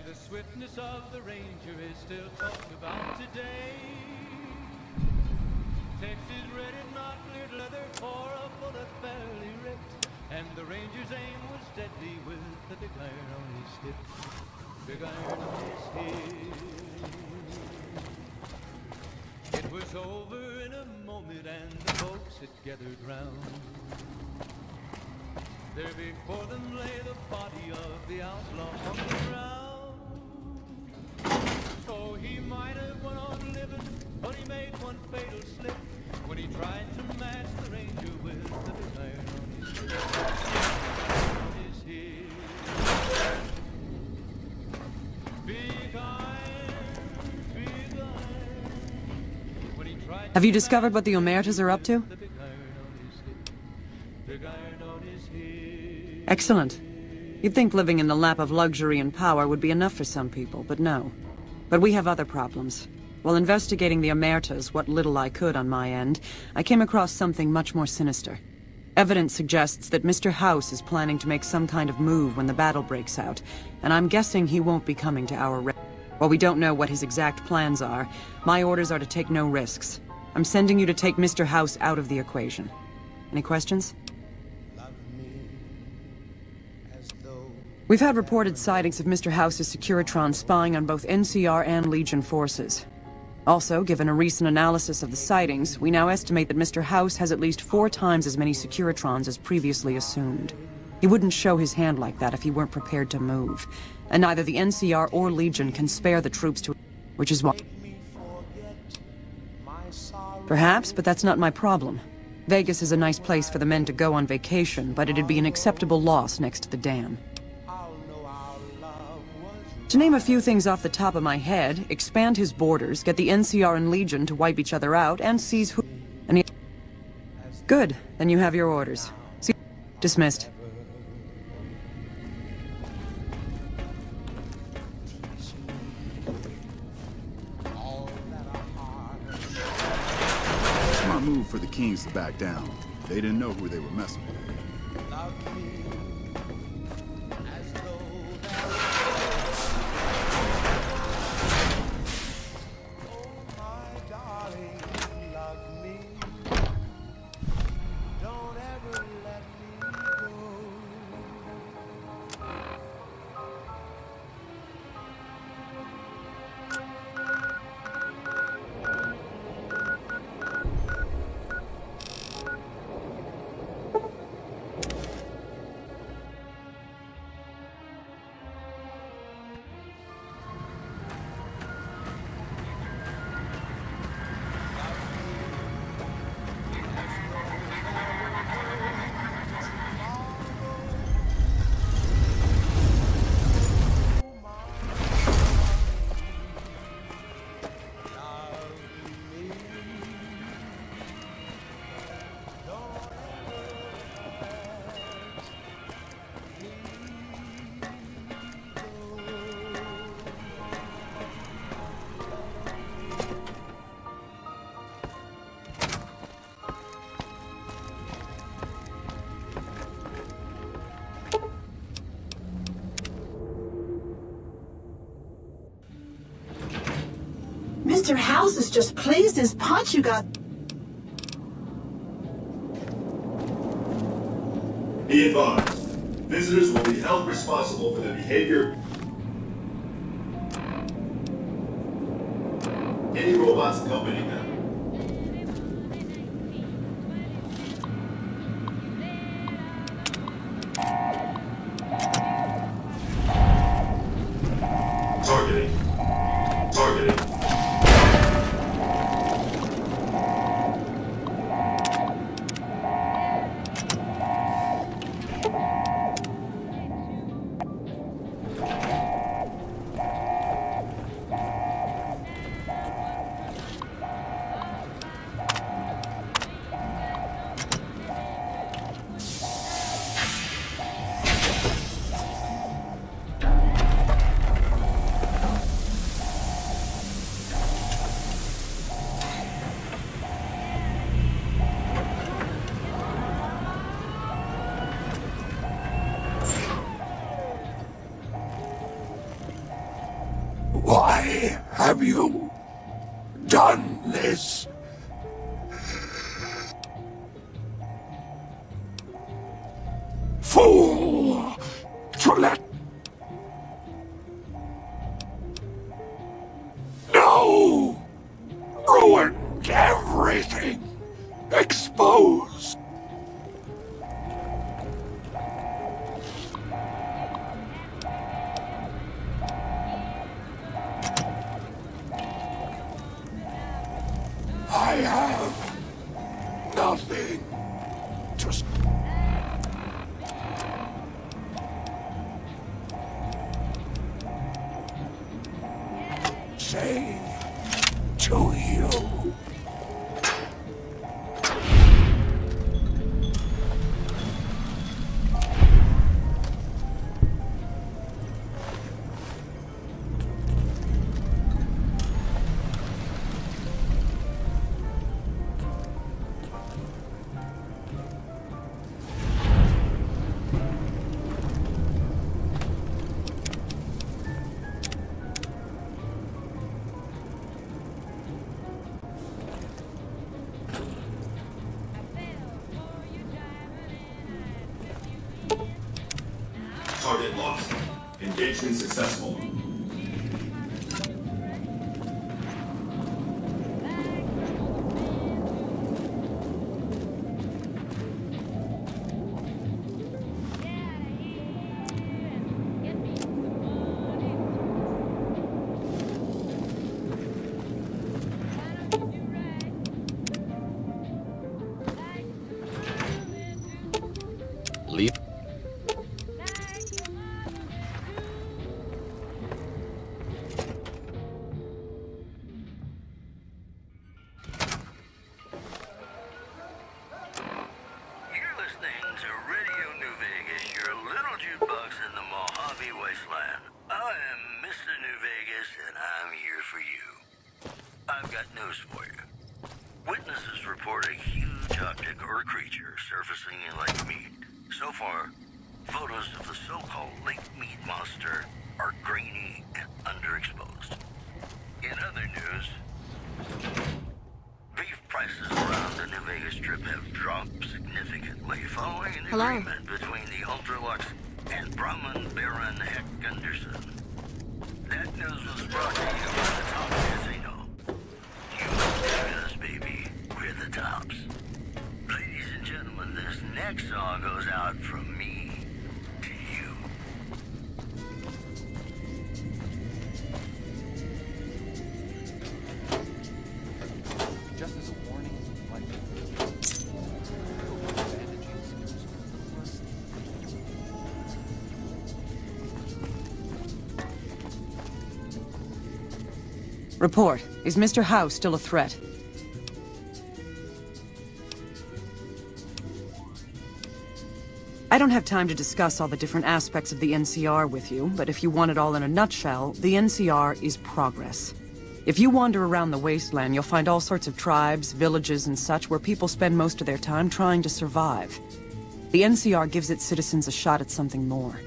the swiftness of the Ranger is still talked about today. Texas red and not cleared leather for a bullet fairly ripped, and the Ranger's aim was deadly with the big iron on his hip. Big iron on his hip. It was over in a moment and the folks had gathered round. There before them lay the body of the outlaw on the ground. Oh, he might have went on living, but he made one fatal slip when he tried to match the Ranger with the big iron on his hip. Big iron, big iron. When he tried. Have you discovered what the Omertas are up to? Excellent. You'd think living in the lap of luxury and power would be enough for some people, but no. But we have other problems. While investigating the Omertas, what little I could on my end, I came across something much more sinister. Evidence suggests that Mr. House is planning to make some kind of move when the battle breaks out, and I'm guessing he won't be coming to our While we don't know what his exact plans are, my orders are to take no risks. I'm sending you to take Mr. House out of the equation. Any questions? We've had reported sightings of Mr. House's Securitron spying on both NCR and Legion forces. Also, given a recent analysis of the sightings, we now estimate that Mr. House has at least 4 times as many Securitrons as previously assumed. He wouldn't show his hand like that if he weren't prepared to move. And neither the NCR or Legion can spare the troops to... which is why... Perhaps, but that's not my problem. Vegas is a nice place for the men to go on vacation, but it'd be an acceptable loss next to the dam. To name a few things off the top of my head, expand his borders, get the NCR and Legion to wipe each other out, and seize who... Good, then you have your orders. Dismissed. Smart move for the Kings to back down. They didn't know who they were messing with. Mr. House is just pleased as punch you got. Be advised, visitors will be held responsible for the behavior. Any robots accompanying them. Targeting. Targeting. Why have you done this? Fool! To let... No! Ruined everything! Exposed! I have nothing to say to you. Target lost. Engagement successful. Leap. I've got news for you. Witnesses report a huge object or creature surfacing in Lake Mead. So far, photos of the so-called Lake Mead monster are grainy and underexposed. In other news, beef prices around the New Vegas Strip have dropped significantly following an agreement between the Ultralux and Brahman Baron Heck Gunderson. That news was brought to you by the top casino. You with us, baby. We're the tops. Ladies and gentlemen, this next song goes out from me to you. Just as a warning, like Report. Is Mr. House still a threat? I don't have time to discuss all the different aspects of the NCR with you, but if you want it all in a nutshell, the NCR is progress. If you wander around the wasteland, you'll find all sorts of tribes, villages, and such where people spend most of their time trying to survive. The NCR gives its citizens a shot at something more.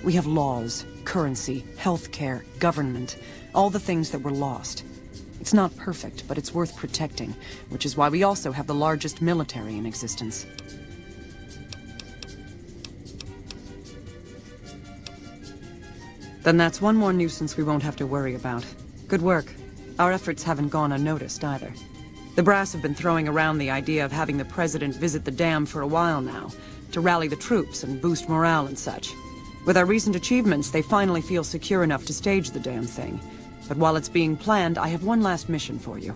We have laws, currency, healthcare, government, all the things that were lost. It's not perfect, but it's worth protecting, which is why we also have the largest military in existence. Then that's one more nuisance we won't have to worry about. Good work. Our efforts haven't gone unnoticed either. The brass have been throwing around the idea of having the president visit the dam for a while now, to rally the troops and boost morale and such. With our recent achievements, they finally feel secure enough to stage the damn thing. But while it's being planned, I have one last mission for you.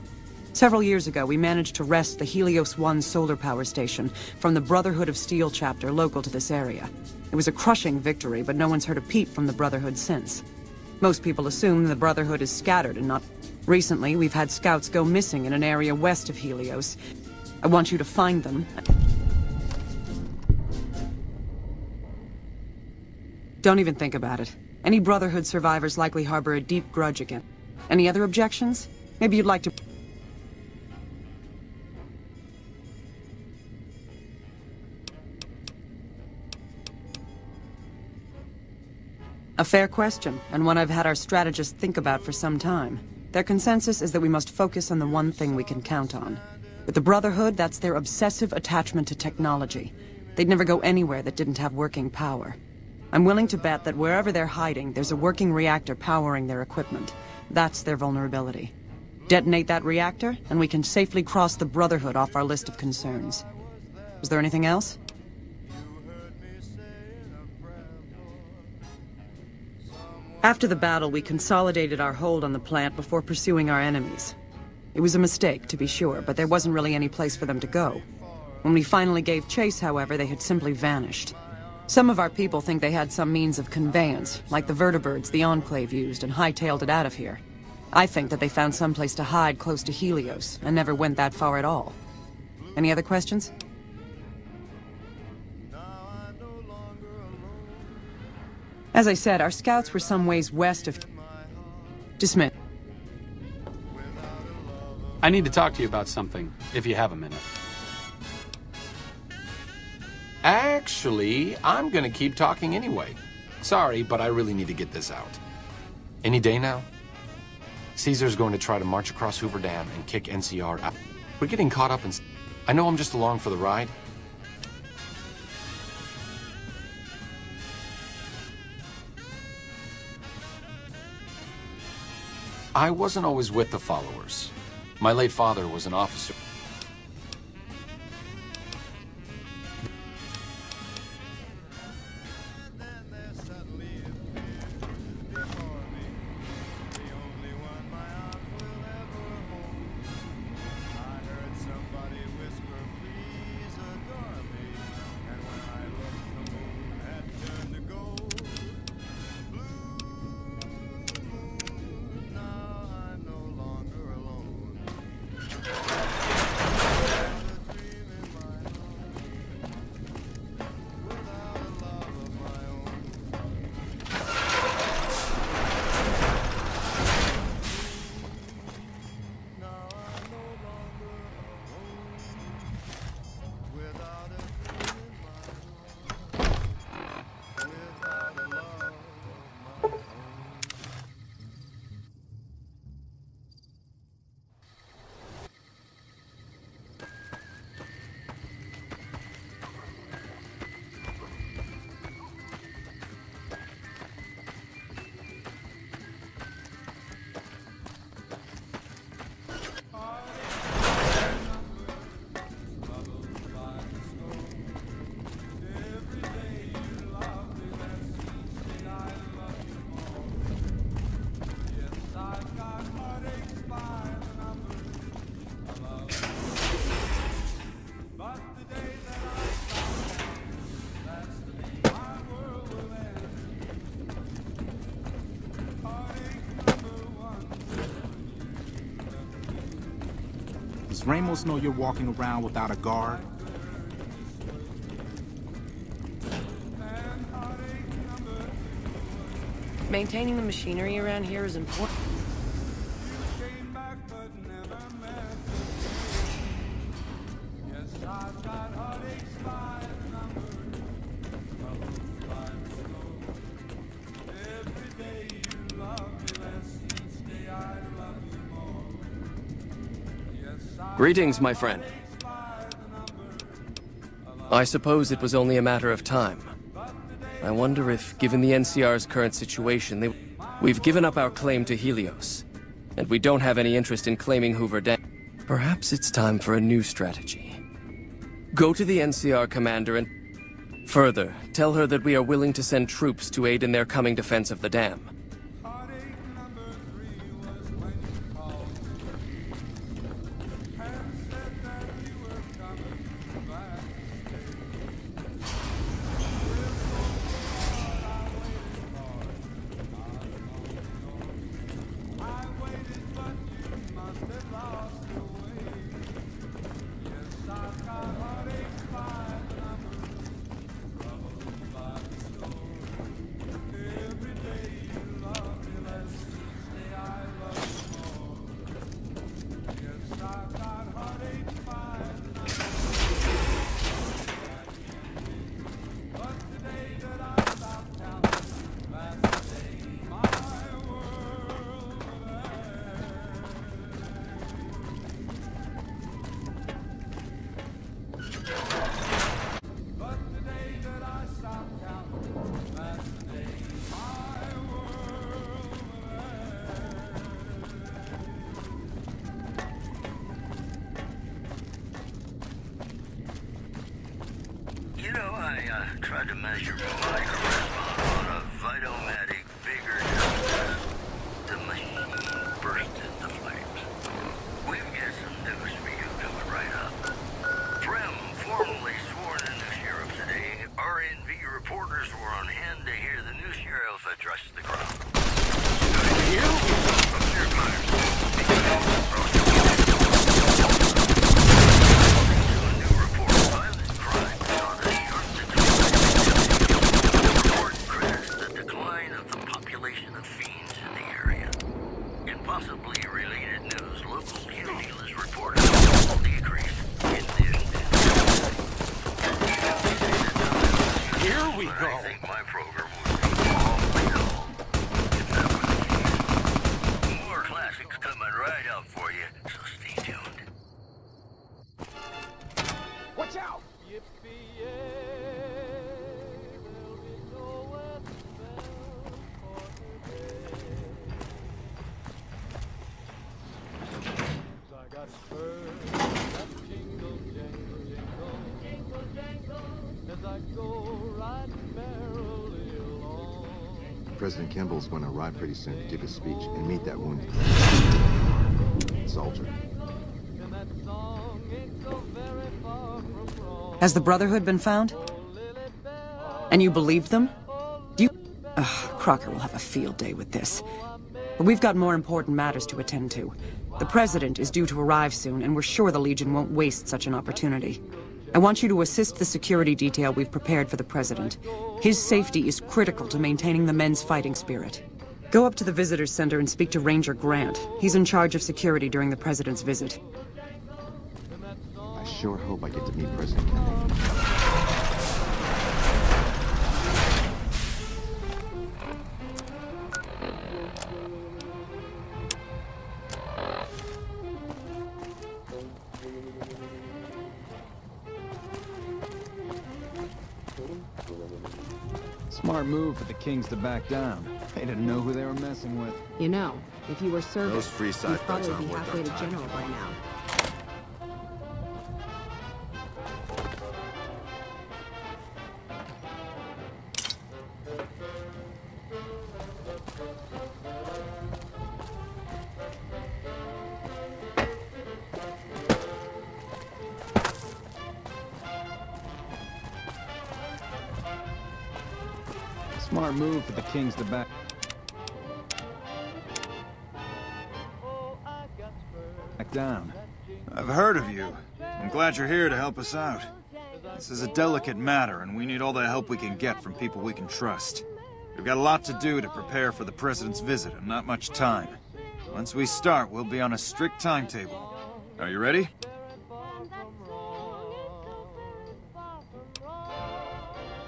Several years ago, we managed to wrest the Helios 1 solar power station from the Brotherhood of Steel chapter local to this area. It was a crushing victory, but no one's heard a peep from the Brotherhood since. Most people assume the Brotherhood is scattered and not... Recently, we've had scouts go missing in an area west of Helios. I want you to find them. Don't even think about it. Any Brotherhood survivors likely harbor a deep grudge against. Any other objections? Maybe you'd like to... A fair question, and one I've had our strategists think about for some time. Their consensus is that we must focus on the one thing we can count on. With the Brotherhood, that's their obsessive attachment to technology. They'd never go anywhere that didn't have working power. I'm willing to bet that wherever they're hiding, there's a working reactor powering their equipment. That's their vulnerability. Detonate that reactor, and we can safely cross the Brotherhood off our list of concerns. Was there anything else? After the battle, we consolidated our hold on the plant before pursuing our enemies. It was a mistake, to be sure, but there wasn't really any place for them to go. When we finally gave chase, however, they had simply vanished. Some of our people think they had some means of conveyance, like the vertibirds the Enclave used, and hightailed it out of here. I think that they found some place to hide close to Helios, and never went that far at all. Any other questions? As I said, our scouts were some ways west of... Dismiss. I need to talk to you about something, if you have a minute. Actually, I'm gonna keep talking anyway. Sorry, but I really need to get this out. Any day now? Caesar's going to try to march across Hoover Dam and kick NCR out. We're getting caught up in... I know I'm just along for the ride. I wasn't always with the followers. My late father was an officer. Does Ramos know you're walking around without a guard? Maintaining the machinery around here is important. Greetings, my friend. I suppose it was only a matter of time. I wonder if, given the NCR's current situation, we've given up our claim to Helios, and we don't have any interest in claiming Hoover Dam. Perhaps it's time for a new strategy. Go to the NCR commander and... Further, tell her that we are willing to send troops to aid in their coming defense of the dam. measure my charisma on a Vitomatic vigor test. The machine burst into flames. We've got some news for you coming right up. Prem formally sworn a new sheriff today. RNV reporters were on hand to hear the new sheriff address the crowd. Possibly related news, local kill dealers reported a small decrease in this. Here we go. I think my program would be awfully dull if that was the case. More classics coming right up for you, so stay tuned. Watch out! President Kimball's going to arrive pretty soon to give his speech and meet that wounded soldier. Has the Brotherhood been found? And you believed them? Do you... Crocker will have a field day with this. But we've got more important matters to attend to. The President is due to arrive soon, and we're sure the Legion won't waste such an opportunity. I want you to assist the security detail we've prepared for the President. His safety is critical to maintaining the men's fighting spirit. Go up to the Visitors Center and speak to Ranger Grant. He's in charge of security during the President's visit. I sure hope I get to meet President Kimball. Smart move for the Kings to back down. They didn't know who they were messing with. You know, if you were service, Those free side you'd thugs probably aren't be worth halfway our to time. General by now. Smart move for the Kings to back down. I've heard of you. I'm glad you're here to help us out. This is a delicate matter, and we need all the help we can get from people we can trust. We've got a lot to do to prepare for the President's visit, and not much time. Once we start, we'll be on a strict timetable. Are you ready?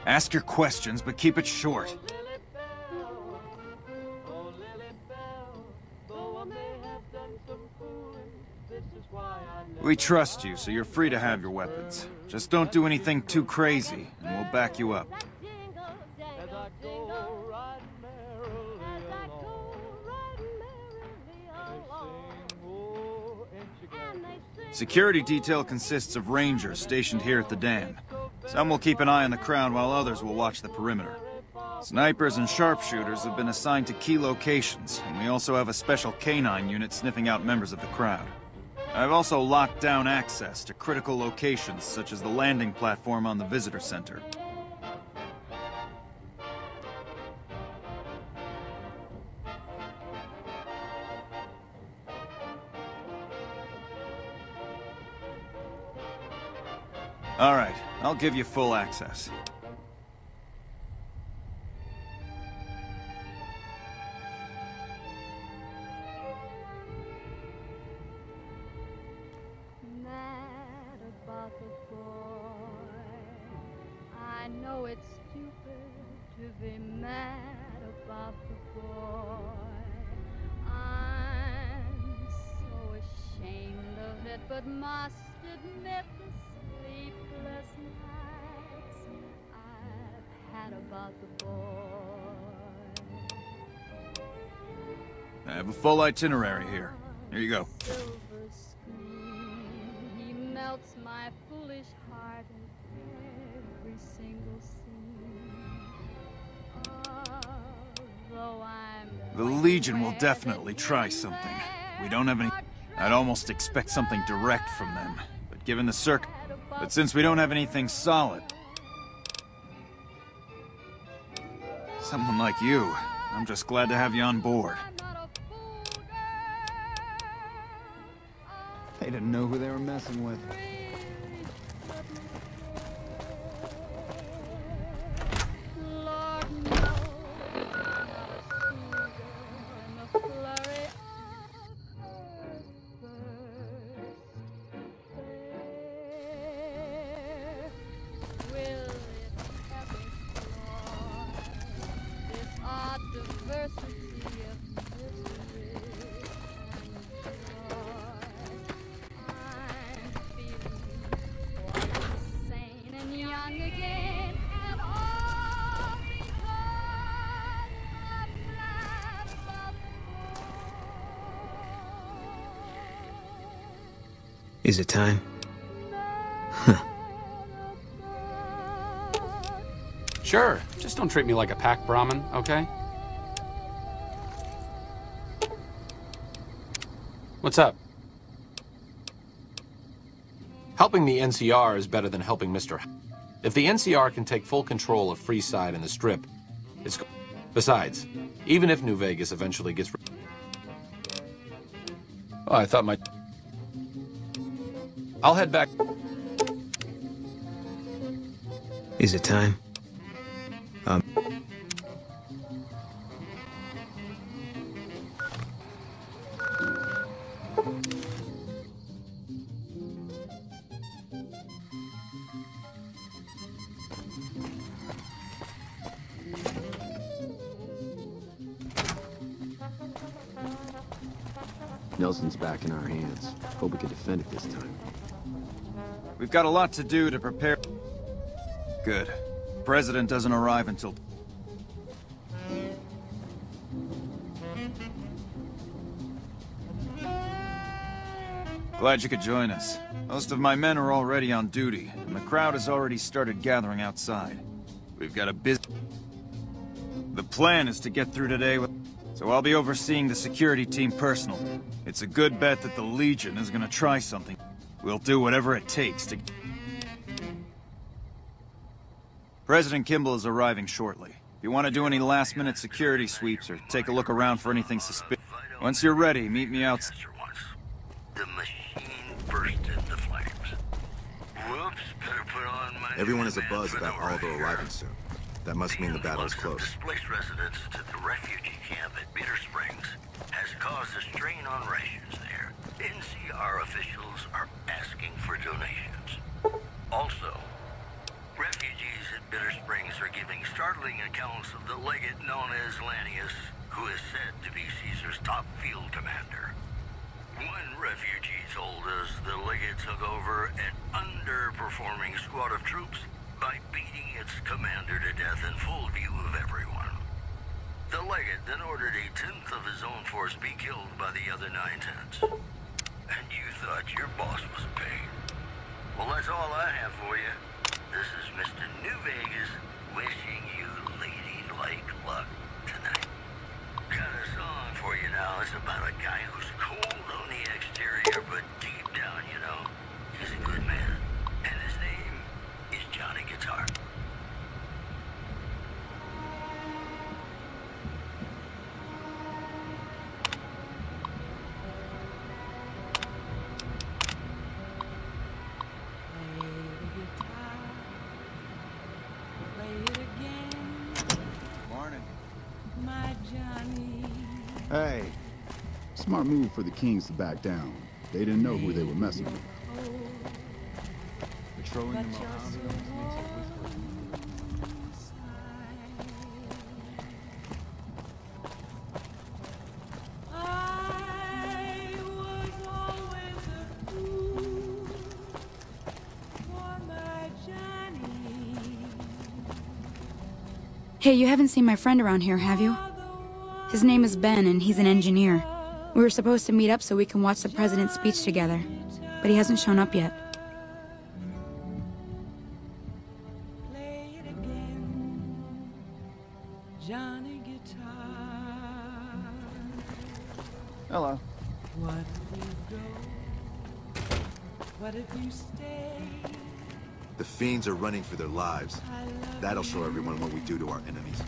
Ask your questions, but keep it short. We trust you, so you're free to have your weapons. Just don't do anything too crazy, and we'll back you up. Security detail consists of rangers stationed here at the dam. Some will keep an eye on the crowd while others will watch the perimeter. Snipers and sharpshooters have been assigned to key locations, and we also have a special canine unit sniffing out members of the crowd. I've also locked down access to critical locations such as the landing platform on the visitor center. All right, I'll give you full access. I know it's stupid to be mad about the boy. I'm so ashamed of it, but must admit the sleepless nights I've had about the boy. I have a full itinerary here. Here you go. Silver screen, he melts my foolish heart in every single scene. The Legion will definitely try something. We don't have any... I'd almost expect something direct from them. But given the But since we don't have anything solid... Someone like you, I'm just glad to have you on board. They didn't know who they were messing with. Is it time? Sure, just don't treat me like a pack Brahmin, okay? What's up? Helping the NCR is better than helping Mr. If the NCR can take full control of Freeside and the Strip, it's... Besides, even if New Vegas eventually gets... Oh, I thought my... I'll head back... Is it time? Nelson's back in our hands. Hope we can defend it this time. We've got a lot to do to prepare... Good. President doesn't arrive until... Glad you could join us. Most of my men are already on duty, and the crowd has already started gathering outside. We've got a busy... The plan is to get through today with... So I'll be overseeing the security team personally. It's a good bet that the Legion is gonna try something. We'll do whatever it takes to... President Kimball is arriving shortly. If you want to do any last-minute security sweeps or take a look around for anything suspicious... Once you're ready, meet me out... The machine burst into flames. Whoops, better put on my... Everyone is abuzz about Aldo arriving soon. That must mean the battle is close. Displaced residents to the refugee camp at Bitter Springs has caused a strain on rations there. NCR officials are asking for donations. Also, refugees at Bitter Springs are giving startling accounts of the legate known as Lanius, who is said to be Caesar's top field commander. One refugee told us the legate took over an underperforming squad of troops by beating its commander to death in full view of everyone. The legate then ordered a tenth of his own force be killed by the other 9/10. And you thought your boss was paid. Well, that's all I have for you. This is Mr. New Vegas wishing you lady-like luck tonight. Got a song for you now. It's about a guy who's cold on the exterior, but deep down, you know, he's a good man. And his name is Johnny Guitar. Hey, smart move for the Kings to back down. They didn't know who they were messing with. Patrolling the Mojave. Hey, you haven't seen my friend around here, have you? His name is Ben, and he's an engineer. We were supposed to meet up so we can watch the president's speech together, but he hasn't shown up yet. Johnny Guitar. Hello. What if you go? What if you stay? The fiends are running for their lives. That'll show everyone what we do to our enemies.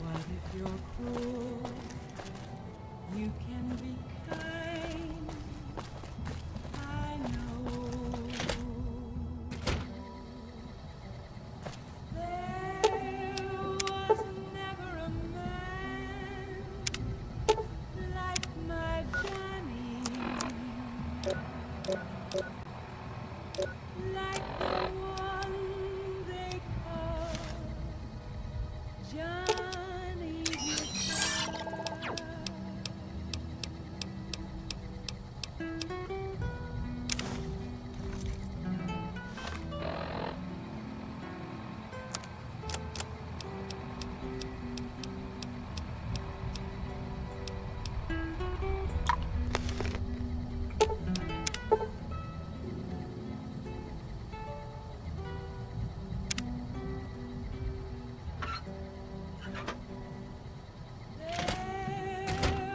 What if you're cruel? You can be kind. I know. There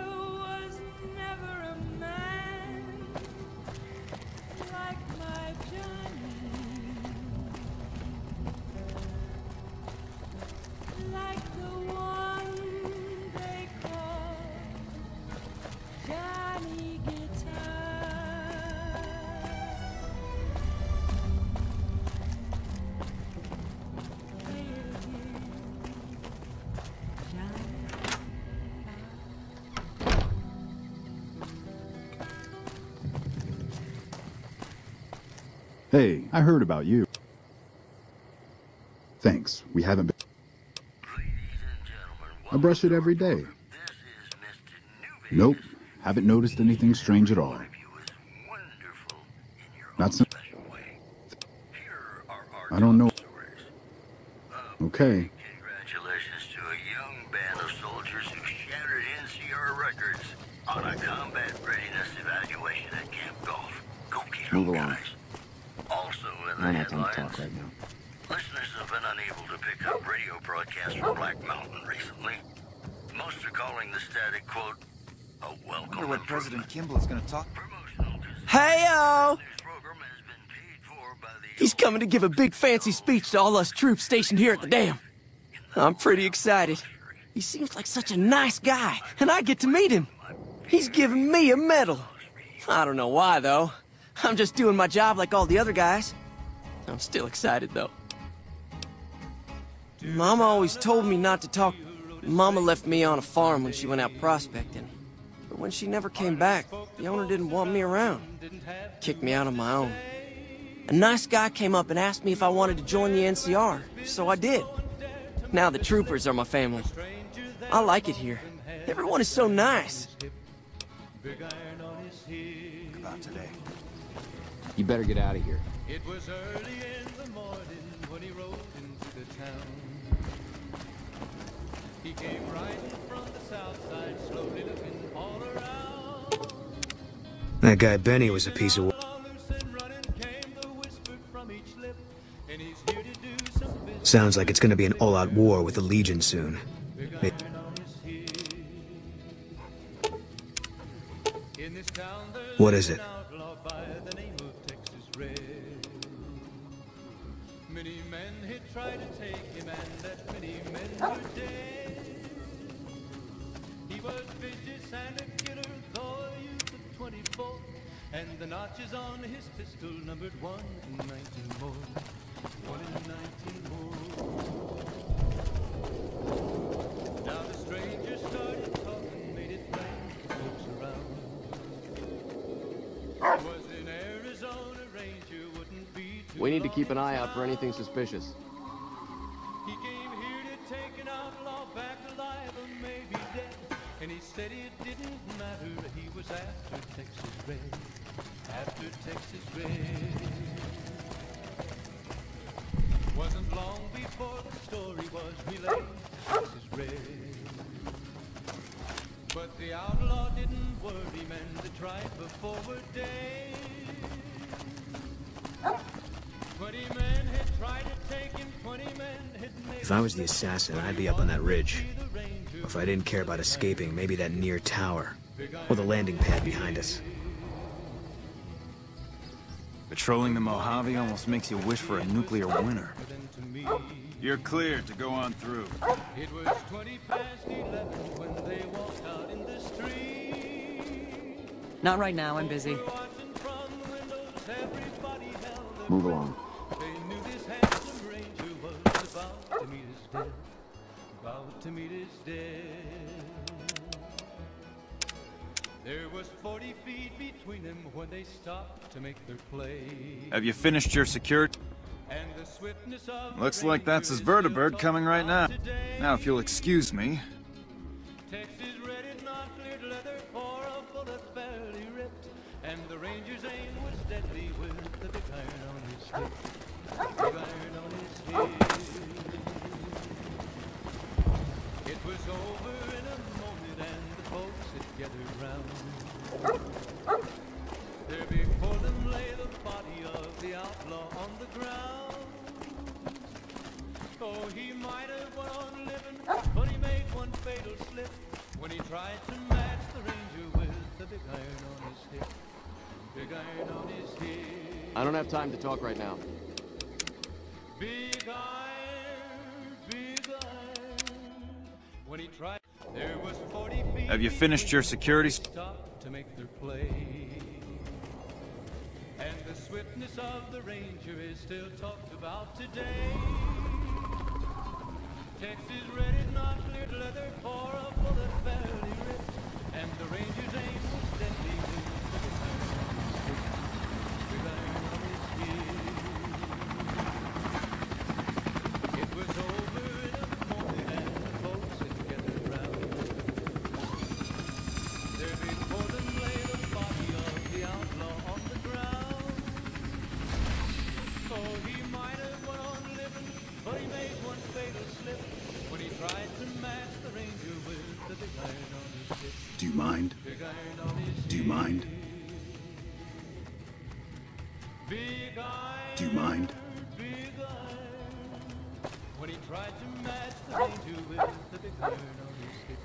was never a man like my Johnny. Like the one they call Johnny Guitar. Hey, I heard about you. Thanks, we haven't been... I brush it every day. Nope, haven't noticed anything strange at all. Not some... I don't know. Okay. Congratulations to a young band of soldiers who shattered NCR records on a combat readiness evaluation at Camp Golf. Go get 'em, Move along. guys. Also in the I'm not time to headlines, talk right now. listeners have been unable to pick up radio broadcasts from Black Mountain recently. Most are calling the static, quote, a welcome I wonder what improvement. President Kimball is going to talk. Hey-o! He's coming to give a big fancy speech to all us troops stationed here at the dam. I'm pretty excited. He seems like such a nice guy, and I get to meet him. He's giving me a medal. I don't know why, though. I'm just doing my job like all the other guys. I'm still excited, though. Mama always told me not to talk. Mama left me on a farm when she went out prospecting. But when she never came back, the owner didn't want me around. Kicked me out on my own. A nice guy came up and asked me if I wanted to join the NCR, so I did. Now the troopers are my family. I like it here. Everyone is so nice. About today. You better get out of here. It was early in the morning when he rode into the town. He came riding from the south side, slowly looking all around. That guy Benny was a piece of work. Sounds like it's gonna be an all-out war with the Legion soon. What is it? Many men had tried to take him, and that many men were dead. He was vicious and a killer, though a youth of 24, and the notches on his pistol numbered 1 in 19 more. 1 in 19 more. Now the stranger started talking, made it plain to folks around. Was in Arizona, Ranger wouldn't be too We need to keep an eye out for anything suspicious. He came here to take an outlaw back alive or maybe dead. And he said it didn't matter, he was after Texas Red. After Texas Red. Wasn't long before the story was relayed to Texas Red. But the outlaw didn't worry men to try for forward days. 20 men had tried to take him, 20 men had made. If I was the assassin, I'd be up on that ridge. If I didn't care about escaping, maybe that near tower. Or the landing pad behind us. Patrolling the Mojave almost makes you wish for a nuclear winter. You're cleared to go on through. It was 20 past 11 when they walked out in the street. Not right now, I'm busy. Move along. They knew this handsome ranger was about to meet his death. About to meet his death. There was 40 feet between them when they stopped to make their play. Have you finished your security? Looks like that's his vertibird coming right now. Now, if you'll excuse me. Texas ready, not cleared leather for a bullet fairly ripped. And the ranger's aim was deadly with the big iron on his hip. Big iron on his hip. It was over in a moment and the folks had gathered round. There before them lay the body of the outlaw on the ground. Oh, he might have went on living, but he made one fatal slip when he tried to match the ranger with the big iron on his hip. Big iron on his hip. I don't have time to talk right now. Big iron, big iron. When he tried, there was 40 feet. Have you finished your security? Stopped to make their play. And the swiftness of the ranger is still talked about today. Texas ready, not cleared leather for a bullet fairly ripped. And the ranger's aim was deadly with the big iron on his hip. Big iron on his hip. It was over in a moment and the folks had gathered round. There before them lay the body of the outlaw on the ground. Oh, he might have went on living, but he made one fatal slip when he tried to match the ranger with the big iron on his hip. Do you mind? Big iron on his Do you mind? big iron, Do you mind? big iron. When he tried to match the ranger with the big iron on his hip.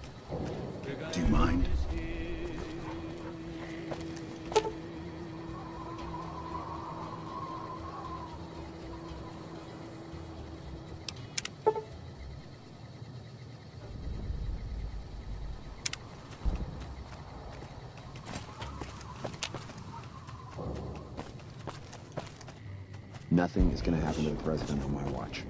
Big Do you iron on mind? his hip. Nothing is going to happen to the president on my watch.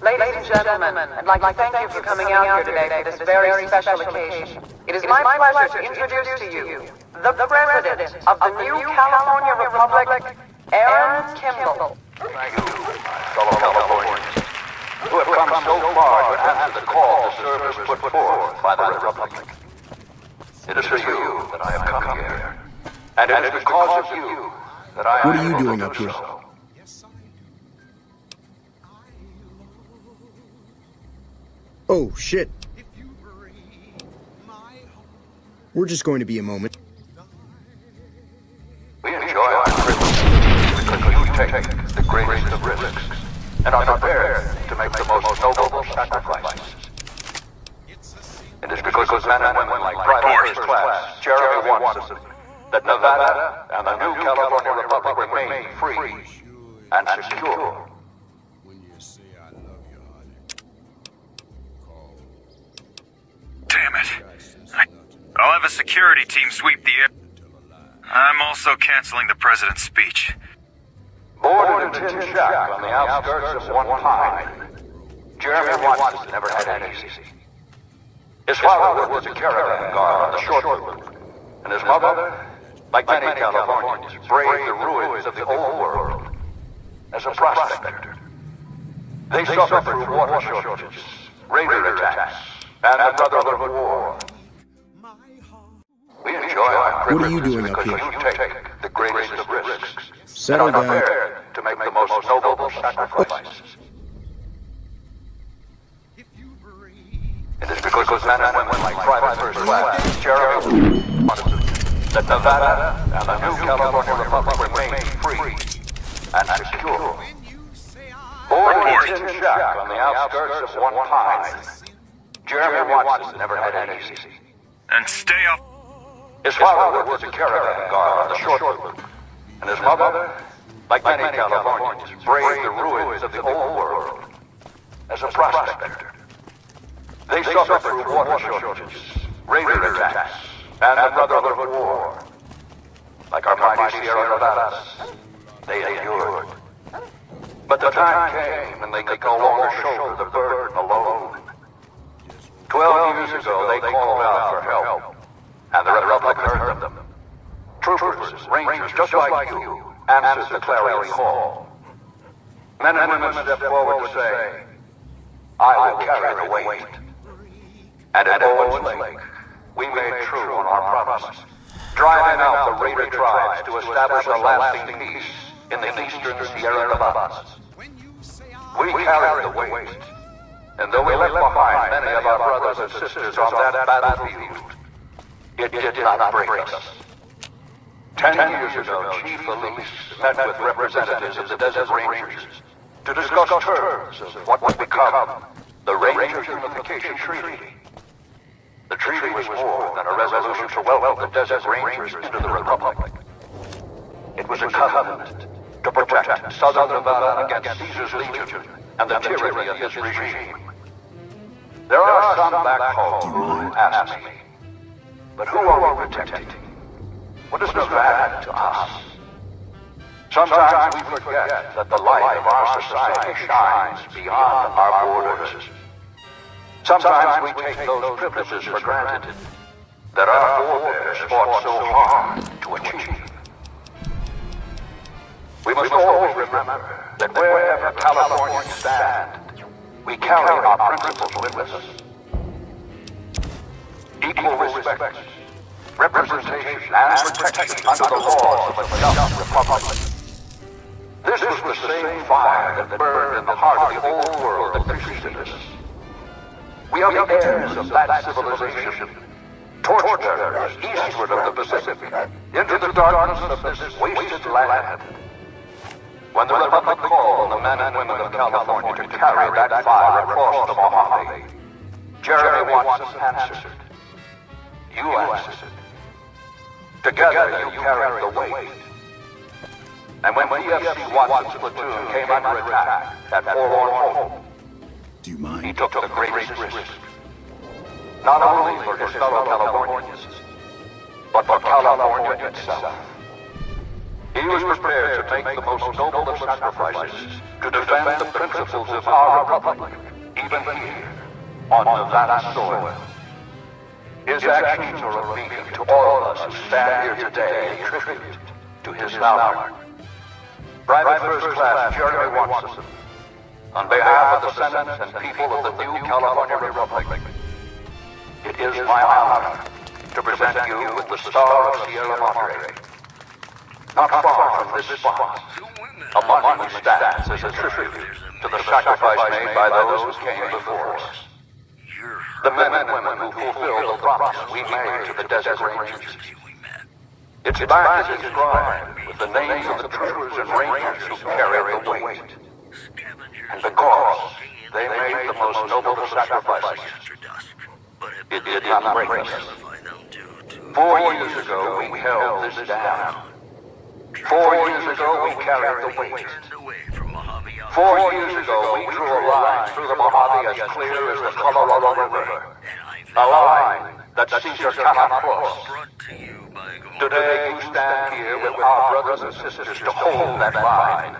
Ladies and gentlemen, I'd like to thank you for coming out here today for this very special occasion. It is my pleasure to introduce to you the President of the new California Republic, Aaron Kimball. Thank you, fellow Californians, who have come so far to answer the call to service put forth by the Republic. It is for you that I have come here, and it is because of you that I am What are you able doing to up do here? so. Oh, shit. We're just going to be a moment. We enjoy our privilege because you take the greatest of risks and are prepared to make the most noble sacrifices. It is because men and women like Private First Class Jeremy Watson that Nevada and the new California Republic remain free and secure. Damn it. I'll have a security team sweep the air. I'm also canceling the president's speech. Born in a tin shack on the outskirts of one pine, Jeremy Watson never had it easy. His father was a caravan guard on the short route, and his mother, like many Californians, braved the ruins of the old world as a prospector. They suffered through water shortages, raider attacks, and the Brotherhood War. We enjoy our What are you privileges doing up because here? you take the greatest of risks Settle and are down. prepared to make the most noble sacrifices. It is because men and women like Private First Class Jeremy Watson that Nevada and the new California Republic remain free and secure. Born in a tin shack on the outskirts of One Pine. Jeremy Watson never had it easy. And stay up. His father was a caravan guard on the short loop. And his mother, like many Californians, braved the ruins of the old world as a prospector. They suffered through water shortages, raider attacks, and the Brotherhood of War. Like our mighty Sierra Nevadas, they endured. But the time came when they could no longer shoulder the burden alone. 12 years ago, they called out for help, and the Republic heard them. Troopers, rangers, just like you, answered the clarion call. Men and women stepped forward to say, I will carry the weight. And at Owens Lake, we made true on our promise, driving out the raider tribes to establish a lasting peace in the eastern Sierra Nevadas. We carried the weight, and though we left behind many of our brothers and sisters on that battlefield, it did not break us. 10 years ago, Chief Elise met with representatives of the Desert Rangers to discuss terms of what would become the Ranger Unification Treaty. The treaty was more than a resolution to welcome the Desert Rangers into the Republic. It was a covenant to protect Southern Nevada against Caesar's Legion and the tyranny of his regime. There are some back home who ask me, but who are we protecting? What is Nevada to us? Sometimes we forget that the light of our society shines beyond our borders. Sometimes we take those privileges for granted that our forebears fought so hard to achieve. We must always remember that wherever Californians stand, we carry our principles with us. Equal respect, representation, and protection under the laws of a just republic. This was the same fire that burned in the heart of the old world that preceded us. We are the heirs of that civilization, torchbearers eastward of the Pacific, into the darkness of this wasted land. When the Republic called on the men and women of California to carry that fire across the Mojave, Jeremy Watson answered. You answered. Together you carried the weight. And when PFC Watson's platoon came under attack at Forlorn Hope, do you mind? He took the greatest risk. Not only for his fellow Californians, but for California itself. He was prepared to make the most noble of sacrifices to defend the principles of our republic, even here, on Nevada soil. His actions are a beacon to all of us who stand here today in tribute to his valor. Private First Class Jeremy Watson, on behalf of the Senate and people of the new California Republic, it is my honor to present you with the Star of Sierra Madre. Not far from this spot, a monument stands as a tribute to the sacrifice made by those who came before us. The men and women who fulfilled the promise we made to the Desert Rangers. Its back is inscribed with the names of the troopers and rangers who carried the weight. And because they made the most noble of sacrifices, it did not break us. 4 years ago, we held this down. 4 years ago, we carried the weight. 4 years ago, we drew a line through the Mojave as clear as the Colorado River. A line that Caesar cannot cross. Today, you stand here with our brothers and sisters to hold that line.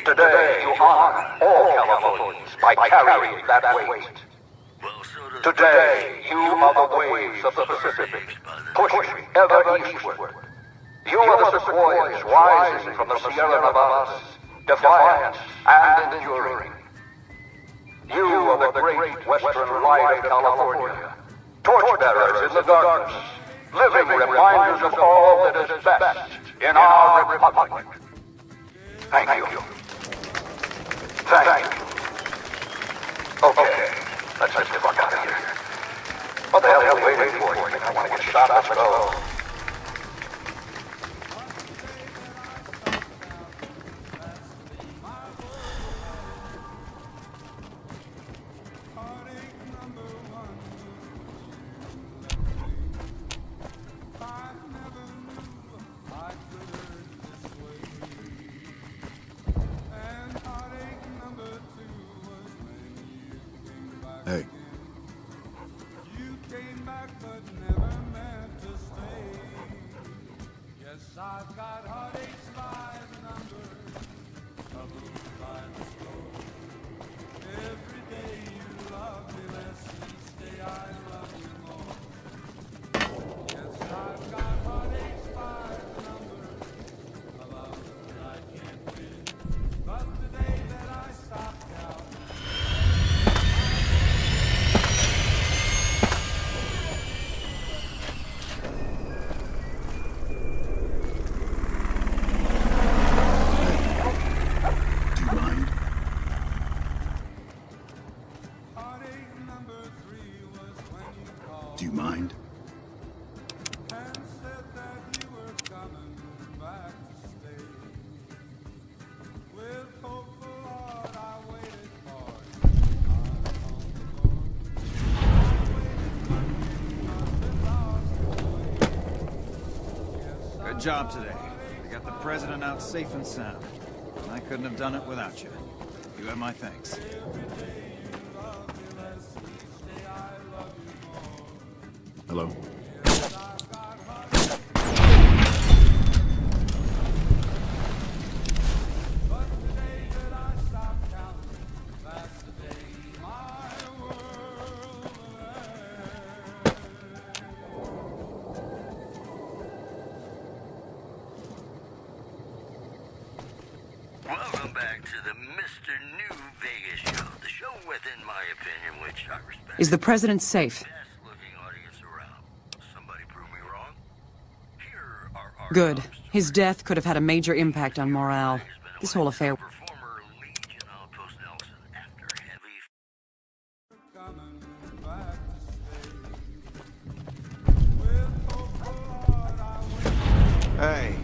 Today, you honor all Californians by carrying that weight. Today, you are the waves of the Pacific, pushing ever eastward. You are the sequoias rising from the Sierra Nevadas, defiant and enduring. You are the great western light of California, torchbearers in the darkness, living reminders of all that is best in our republic. Thank you. Thank you. Okay, let's get the fuck out of here. What the hell are you waiting for? You think I want to get shot? Let's go. Hey. You came back but never meant to stay. Yes, I've got heartaches by the number, troubles by the score. Every day you love me less, each day I love you more. Yes, I've got heartaches by the number, of love that I can't win. But the day that I stopped counting, do you mind? and said that you were coming back to stay. With hopeful heart I waited for you. Good job today. We got the president out safe and sound. And I couldn't have done it without you. You have my thanks. Hello? Welcome back to the Mr. New Vegas show. The show within my opinion, which I respect. Is the president safe? Good. His death could have had a major impact on morale. This whole affair... Hey.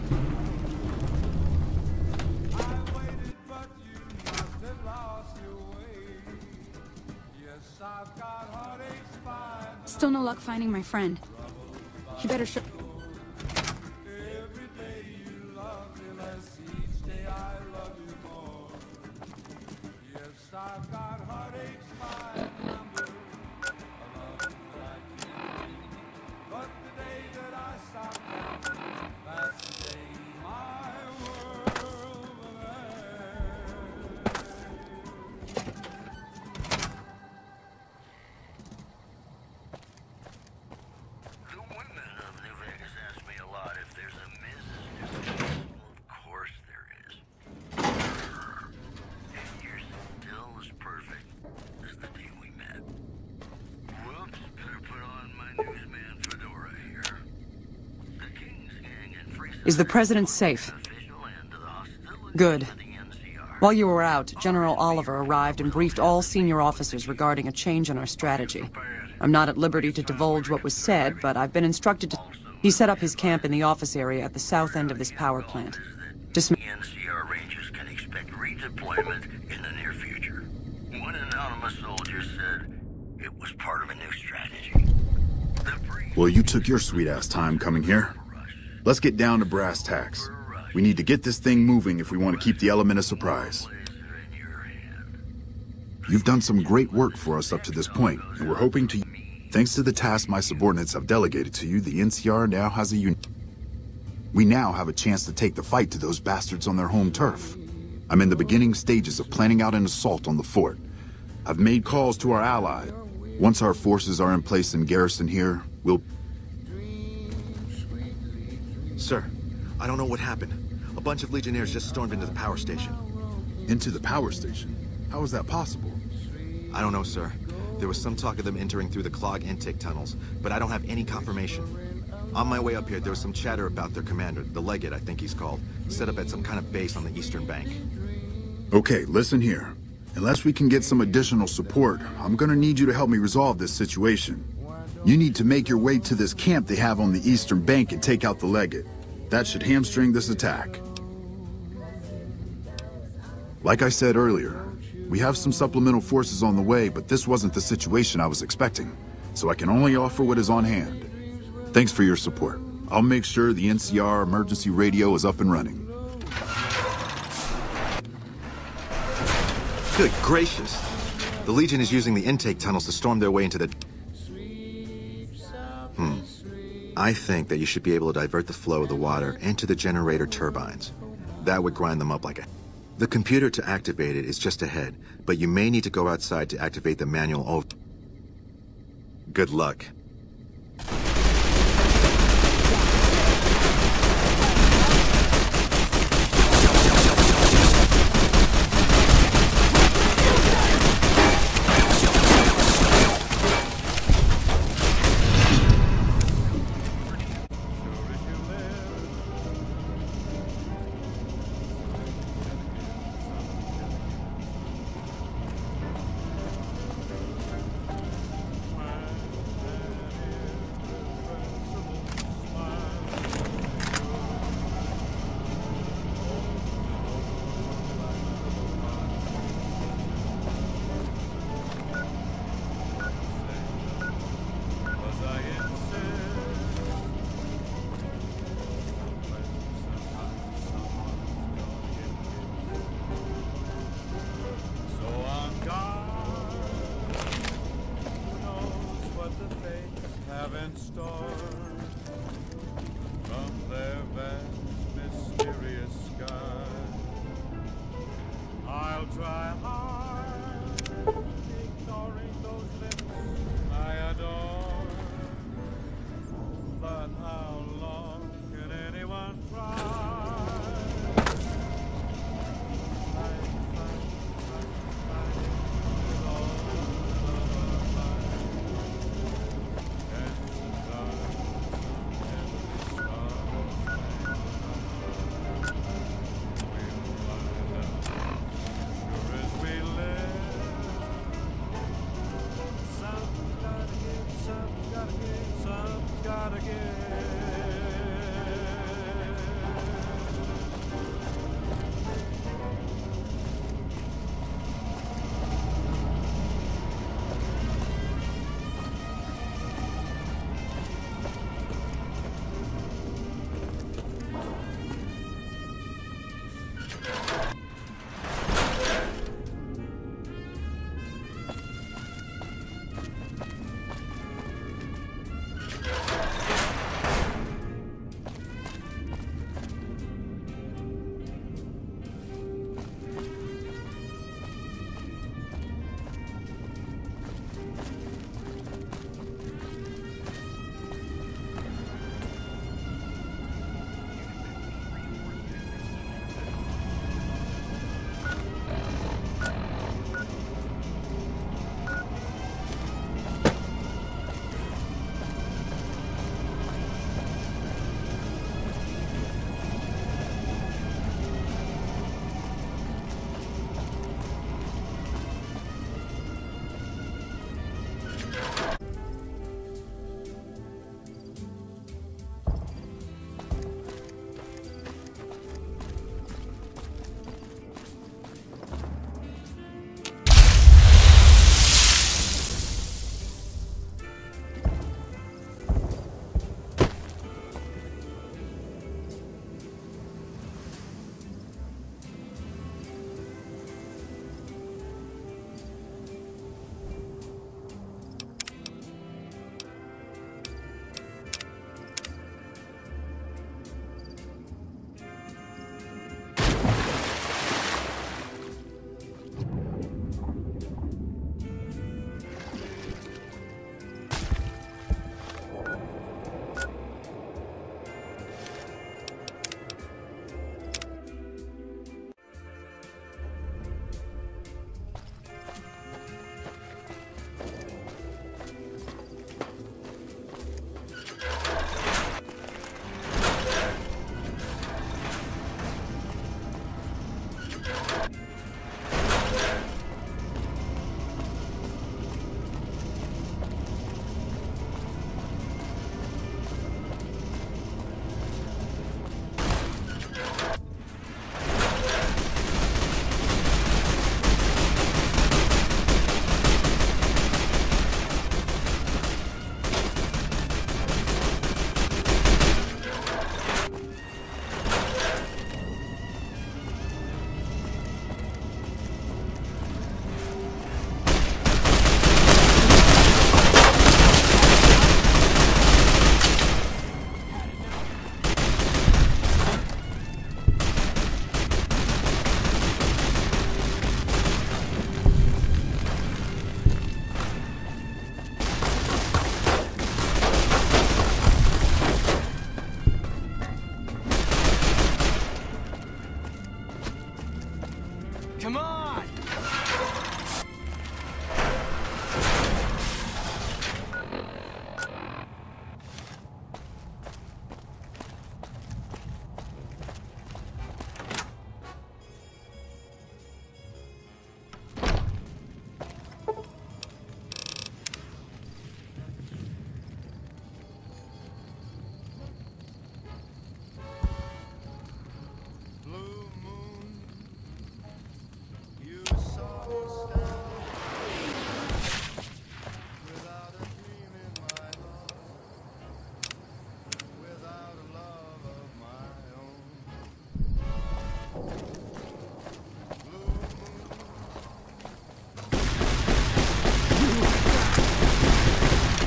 Still no luck finding my friend. He better show... I've got heartaches by the number, a love that I can't win. But the day that I stopped counting, that's the day my world will end. The women of New Vegas ask me a lot if there's a Mrs. New Vegas. Well, of course there is. And you're still as perfect as the day we met. Whoops, better put on my newsman fedora here. The King's Gang and free Is the president safe? Good. While you were out, General Oliver arrived and briefed all senior officers regarding a change in our strategy. I'm not at liberty to divulge what was said, but I've been instructed to... He set up his camp in the office area at the south end of this power plant. NCR Rangers can expect redeployment in the near future. One anonymous soldier said it was part of a new strategy. Well, you took your sweet-ass time coming here. Let's get down to brass tacks. We need to get this thing moving if we want to keep the element of surprise. You've done some great work for us up to this point, and we're hoping to... Thanks to the task my subordinates have delegated to you, the NCR now has a unit. We now have a chance to take the fight to those bastards on their home turf. I'm in the beginning stages of planning out an assault on the fort. I've made calls to our allies. Once our forces are in place in garrison here, we'll... Sir, I don't know what happened. A bunch of Legionnaires just stormed into the power station. Into the power station? How is that possible? I don't know, sir. There was some talk of them entering through the clog intake tunnels, but I don't have any confirmation. On my way up here, there was some chatter about their commander, the Legate, I think he's called, set up at some kind of base on the eastern bank. Okay, listen here. Unless we can get some additional support, I'm gonna need you to help me resolve this situation. You need to make your way to this camp they have on the eastern bank and take out the Legate. That should hamstring this attack. Like I said earlier, we have some supplemental forces on the way, but this wasn't the situation I was expecting, so I can only offer what is on hand. Thanks for your support. I'll make sure the NCR emergency radio is up and running. Good gracious. The Legion is using the intake tunnels to storm their way into the... I think that you should be able to divert the flow of the water into the generator turbines. That would grind them up like a... The computer to activate it is just ahead, but you may need to go outside to activate the manual over... Good luck.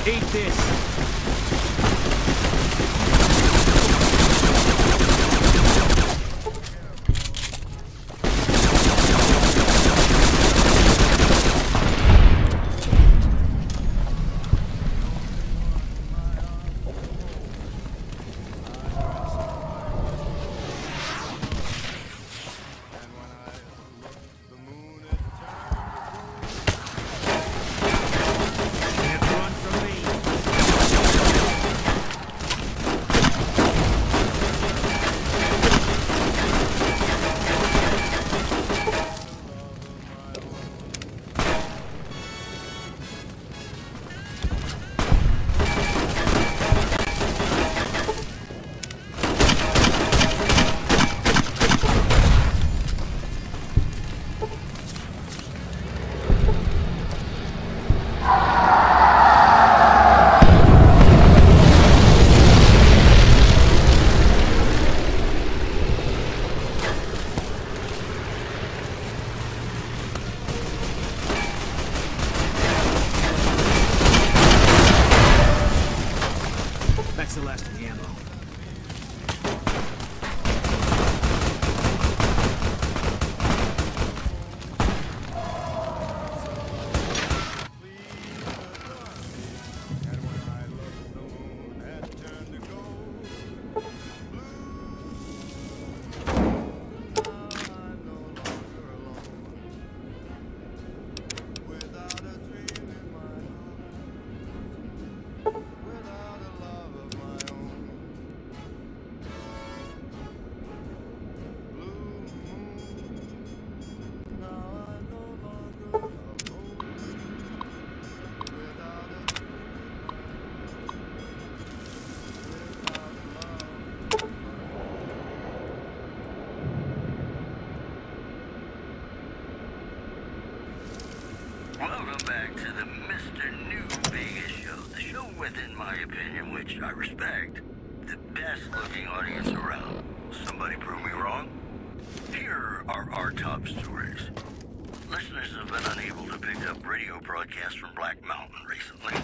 Eat this! That's the last of the ammo. Welcome back to the Mr. New Vegas show. The show with, in my opinion, which I respect, the best looking audience around. Somebody prove me wrong? Here are our top stories. Listeners have been unable to pick up radio broadcasts from Black Mountain recently.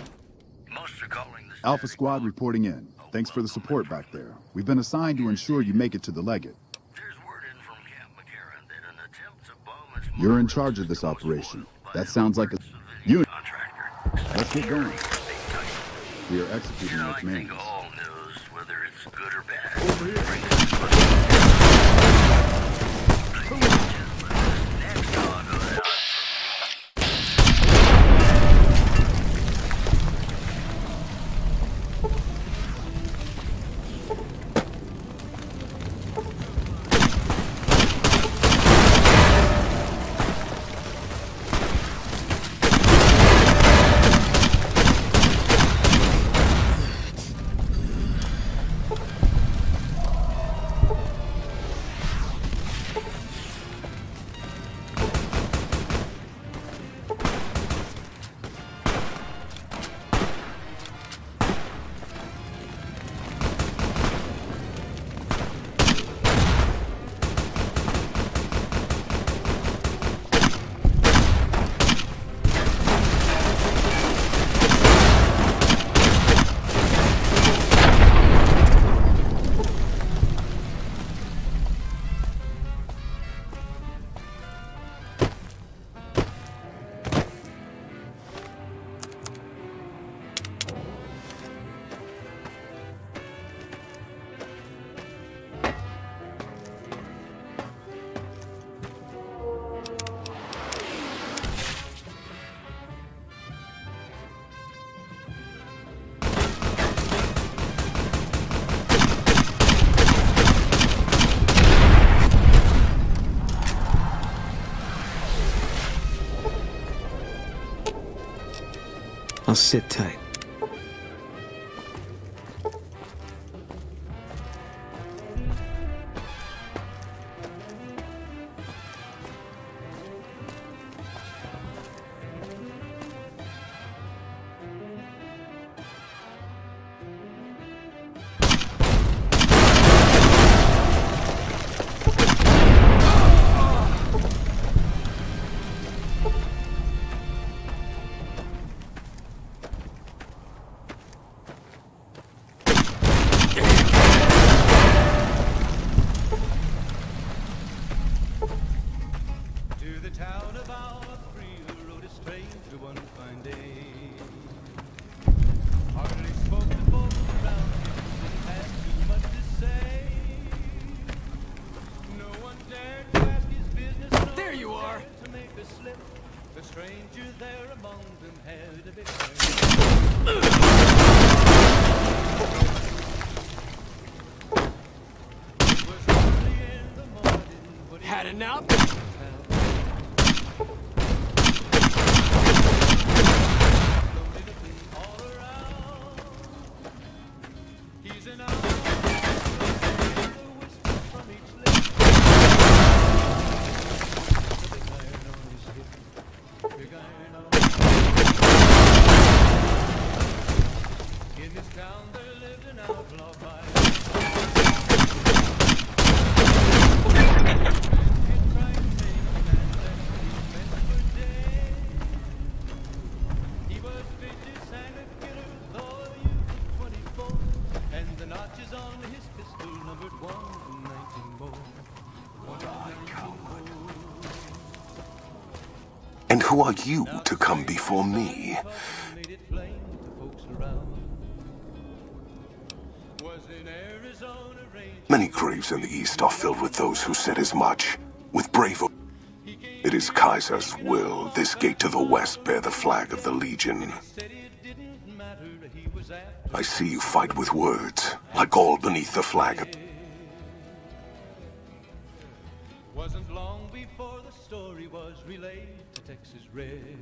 Most are calling this Alpha Squad reporting in. Thanks for the support back there. We've been assigned to ensure you make it to the Legate. You're in charge of this operation. That sounds like a unit. Let's get going. We are executing your commands. All knows whether it's good or bad. I'll sit tight. one fine day. Hardly spoke to folks around him, didn't have too much to say. No one dared to ask his business. No there you are. To make a slip. A stranger there among them had a big Had enough? In this town there lived an outlaw by he was vicious and a killer, though a youth of 24, and the notches on his pistol numbered 1 and 19 more. 1 and 19 more. And who are you to come before me? Many graves in the East are filled with those who said as much, with bravery. It is Kaiser's will this gate to the west bear the flag of the Legion. I see you fight with words, like all beneath the flag. Wasn't long before the story was relayed to Texas Red.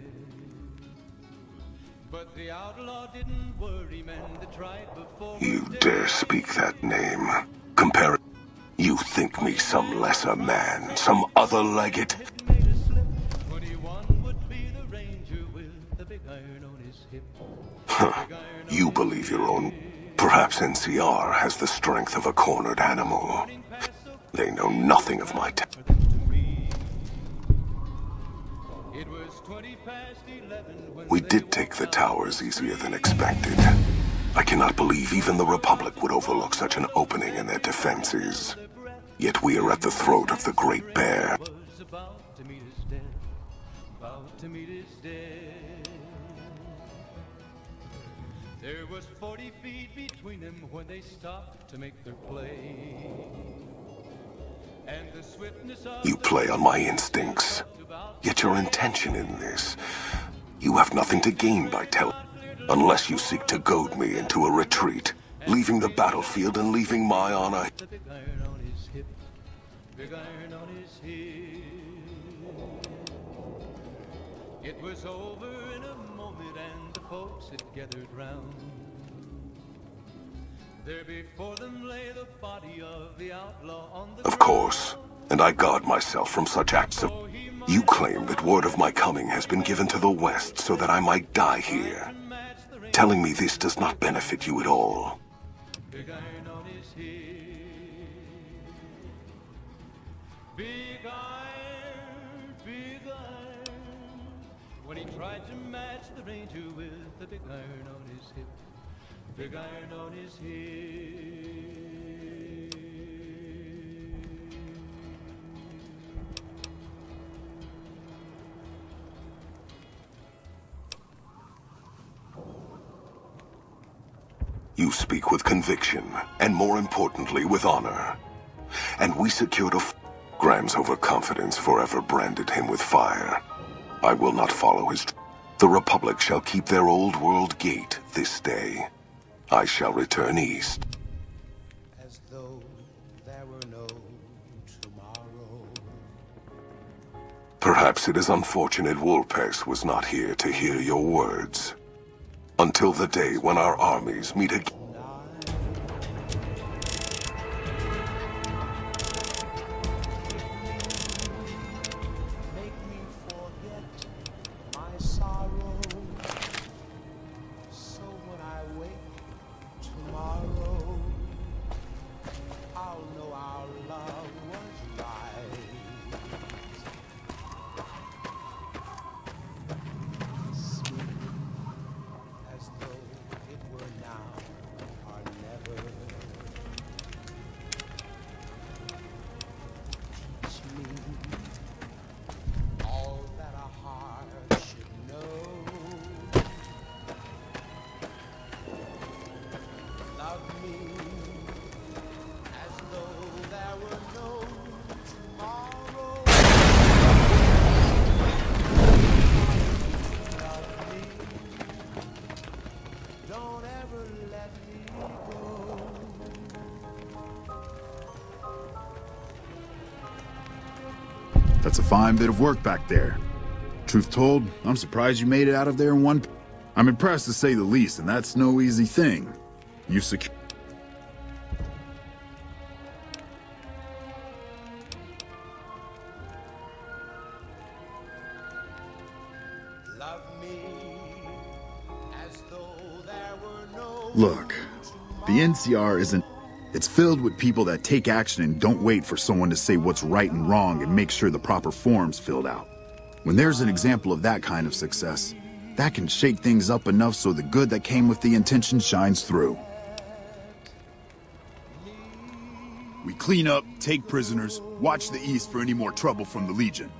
But the outlaw didn't worry men that tried before. You dare speak that name? Compare it. You think me some lesser man, some other legate? 21 would be the ranger with the big iron on his hip. Huh. You believe your own. Perhaps NCR has the strength of a cornered animal. They know nothing of my We did take the towers easier than expected. I cannot believe even the Republic would overlook such an opening in their defenses. Yet we are at the throat of the Great Bear. There was 40 feet between them when they stopped to make their play. And the swiftness of You play on my instincts. Yet your intention in this, you have nothing to gain by telling, unless you seek to goad me into a retreat, leaving the battlefield and leaving my honor. the big iron on his hip, big iron on his hip. It was over in a moment and the folks had gathered round. There before them lay the body of the outlaw on the Of course, and I guard myself from such acts of... You claim that word of my coming has been given to the West so that I might die here. Telling me this does not benefit you at all. big iron on his hip, big iron, big iron. When he tried to match the ranger with the big iron on his hip, big iron on his hip. You speak with conviction, and more importantly, with honor. And we secured a... Graham's overconfidence forever branded him with fire. I will not follow his... The Republic shall keep their old world gate this day. I shall return east. As though there were no tomorrow. Perhaps it is unfortunate Wolpes was not here to hear your words. Until the day when our armies meet again. Make me forget my sorrow. So when I wake tomorrow, I'll know our love was right. Sweet as though it were now. That's a fine bit of work back there. Truth told, I'm surprised you made it out of there in one... I'm impressed to say the least, and that's no easy thing. You secured... Look, the NCR isn't... It's filled with people that take action and don't wait for someone to say what's right and wrong and make sure the proper form's filled out. When there's an example of that kind of success, that can shake things up enough so the good that came with the intention shines through. We clean up, take prisoners, watch the East for any more trouble from the Legion.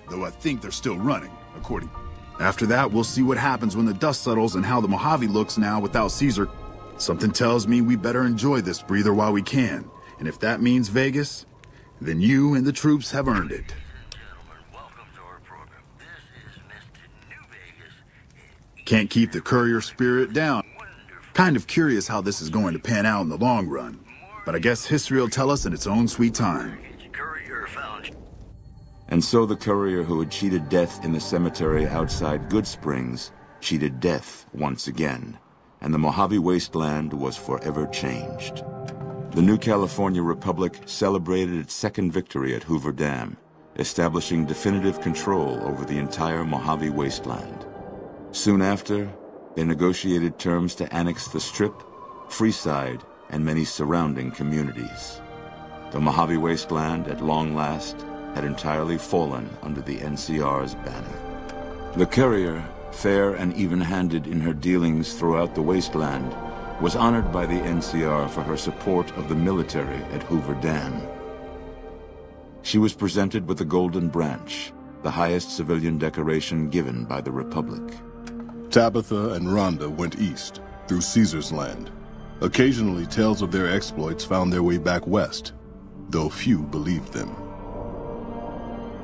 Though I think they're still running, according... After that, we'll see what happens when the dust settles and how the Mojave looks now without Caesar. Something tells me we better enjoy this breather while we can. And if that means Vegas, then you and the troops have earned it. Can't keep the courier spirit down. Kind of curious how this is going to pan out in the long run. But I guess history will tell us in its own sweet time. And so the courier who had cheated death in the cemetery outside Good Springs cheated death once again. And the Mojave Wasteland was forever changed. The new California Republic celebrated its second victory at Hoover Dam, establishing definitive control over the entire Mojave Wasteland. Soon after, they negotiated terms to annex the Strip, Freeside, and many surrounding communities. The Mojave Wasteland, at long last, had entirely fallen under the NCR's banner. The courier, fair and even-handed in her dealings throughout the wasteland, was honored by the NCR for her support of the military at Hoover Dam. She was presented with the Golden Branch, the highest civilian decoration given by the Republic. Tabitha and Rhonda went east, through Caesar's land. Occasionally, tales of their exploits found their way back west, though few believed them.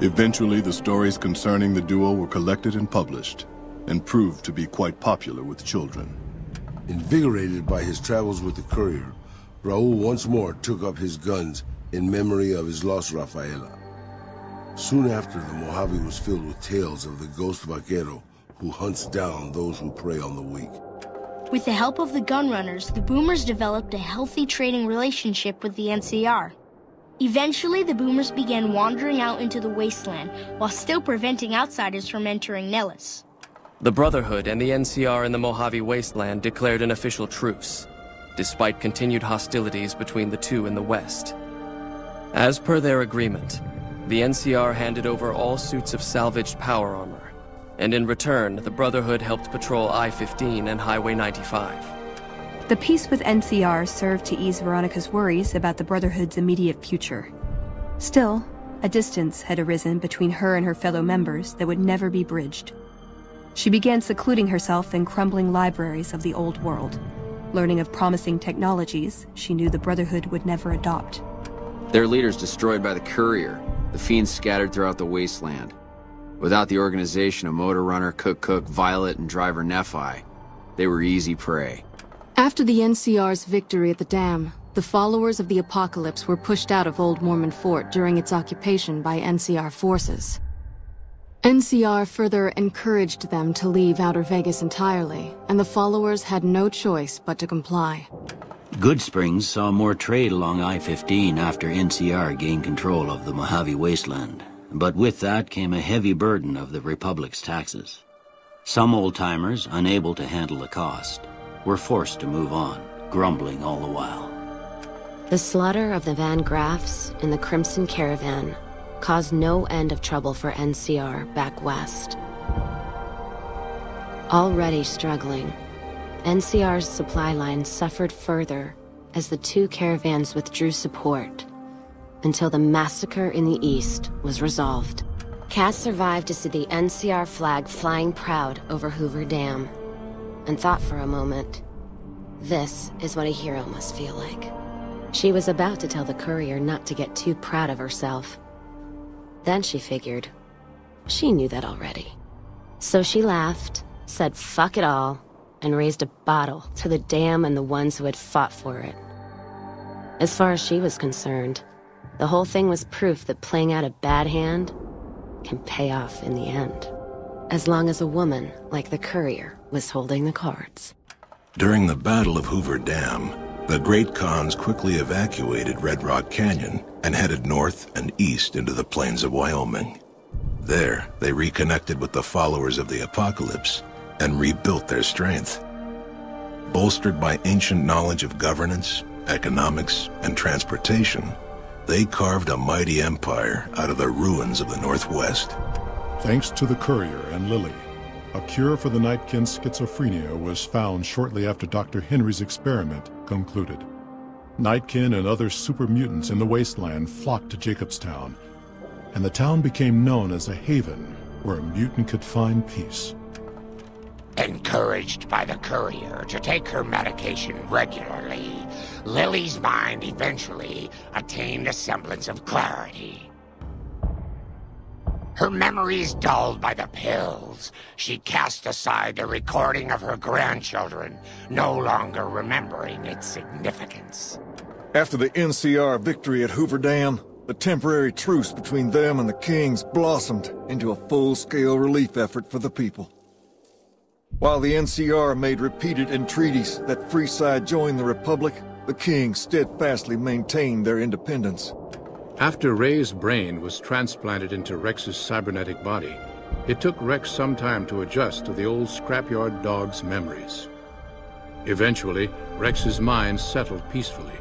Eventually, the stories concerning the duo were collected and published, and proved to be quite popular with children. Invigorated by his travels with the courier, Raul once more took up his guns in memory of his lost Rafaela. Soon after, the Mojave was filled with tales of the ghost vaquero who hunts down those who prey on the weak. With the help of the gunrunners, the Boomers developed a healthy trading relationship with the NCR. Eventually, the Boomers began wandering out into the wasteland while still preventing outsiders from entering Nellis. The Brotherhood and the NCR in the Mojave Wasteland declared an official truce, despite continued hostilities between the two in the west. As per their agreement, the NCR handed over all suits of salvaged power armor, and in return, the Brotherhood helped patrol I-15 and Highway 95. The peace with NCR served to ease Veronica's worries about the Brotherhood's immediate future. Still, a distance had arisen between her and her fellow members that would never be bridged. She began secluding herself in crumbling libraries of the old world, learning of promising technologies she knew the Brotherhood would never adopt. Their leaders destroyed by the courier, the fiends scattered throughout the wasteland. Without the organization of Motor Runner, Cook, Violet, and Driver Nephi, they were easy prey. After the NCR's victory at the dam, the followers of the Apocalypse were pushed out of Old Mormon Fort during its occupation by NCR forces. NCR further encouraged them to leave Outer Vegas entirely, and the followers had no choice but to comply. Good Springs saw more trade along I-15 after NCR gained control of the Mojave Wasteland, but with that came a heavy burden of the Republic's taxes. Some old-timers, unable to handle the cost, were forced to move on, grumbling all the while. The slaughter of the Van Graffs in the Crimson Caravan caused no end of trouble for NCR back west. Already struggling, NCR's supply line suffered further as the two caravans withdrew support, until the massacre in the east was resolved. Cass survived to see the NCR flag flying proud over Hoover Dam, and thought for a moment, this is what a hero must feel like. She was about to tell the courier not to get too proud of herself. Then she figured, she knew that already. So she laughed, said fuck it all, and raised a bottle to the dam and the ones who had fought for it. As far as she was concerned, the whole thing was proof that playing out a bad hand can pay off in the end. As long as a woman, like the courier, was holding the cards. During the Battle of Hoover Dam, the Great Khans quickly evacuated Red Rock Canyon and headed north and east into the plains of Wyoming. There, they reconnected with the followers of the Apocalypse and rebuilt their strength. Bolstered by ancient knowledge of governance, economics, and transportation, they carved a mighty empire out of the ruins of the Northwest. Thanks to the Courier and Lily, a cure for the Nightkin's schizophrenia was found shortly after Dr. Henry's experiment concluded. Nightkin and other super mutants in the wasteland flocked to Jacobstown, and the town became known as a haven where a mutant could find peace. Encouraged by the Courier to take her medication regularly, Lily's mind eventually attained a semblance of clarity. Her memories dulled by the pills, she cast aside the recording of her grandchildren, no longer remembering its significance. After the NCR victory at Hoover Dam, the temporary truce between them and the Kings blossomed into a full-scale relief effort for the people. While the NCR made repeated entreaties that Freeside join the Republic, the Kings steadfastly maintained their independence. After Ray's brain was transplanted into Rex's cybernetic body, it took Rex some time to adjust to the old scrapyard dog's memories. Eventually, Rex's mind settled peacefully,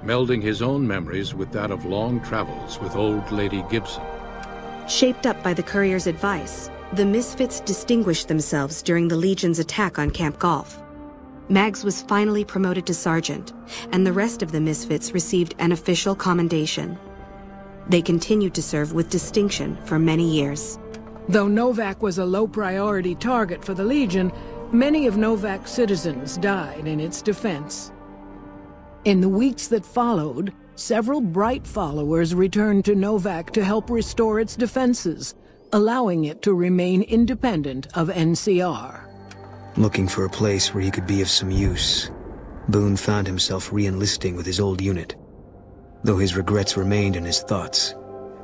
melding his own memories with that of long travels with old Lady Gibson. Shaped up by the Courier's advice, the Misfits distinguished themselves during the Legion's attack on Camp Golf. Mags was finally promoted to sergeant, and the rest of the Misfits received an official commendation. They continued to serve with distinction for many years. Though Novak was a low-priority target for the Legion, many of Novak's citizens died in its defense. In the weeks that followed, several Bright followers returned to Novak to help restore its defenses, allowing it to remain independent of NCR. Looking for a place where he could be of some use, Boone found himself re-enlisting with his old unit. Though his regrets remained in his thoughts,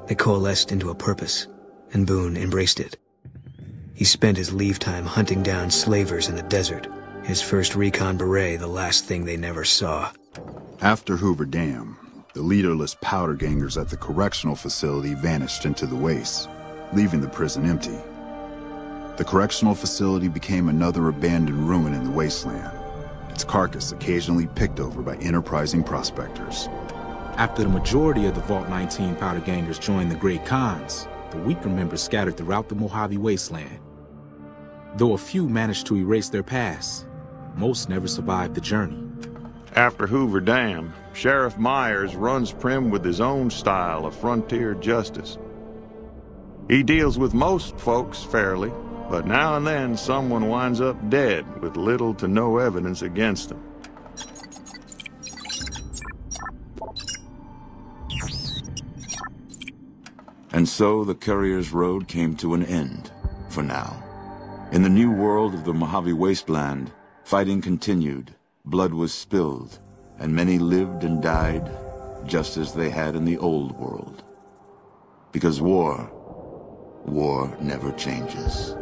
they coalesced into a purpose, and Boone embraced it. He spent his leave time hunting down slavers in the desert, his first recon beret the last thing they never saw. After Hoover Dam, the leaderless powder gangers at the correctional facility vanished into the wastes, leaving the prison empty. The correctional facility became another abandoned ruin in the wasteland, its carcass occasionally picked over by enterprising prospectors. After the majority of the Vault 19 powder gangers joined the Great Khans, the weaker members scattered throughout the Mojave Wasteland. Though a few managed to erase their past, most never survived the journey. After Hoover Dam, Sheriff Myers runs Prim with his own style of frontier justice. He deals with most folks fairly, but now and then someone winds up dead with little to no evidence against them. And so the Courier's road came to an end, for now. In the new world of the Mojave Wasteland, fighting continued, blood was spilled, and many lived and died just as they had in the old world. Because war never changes.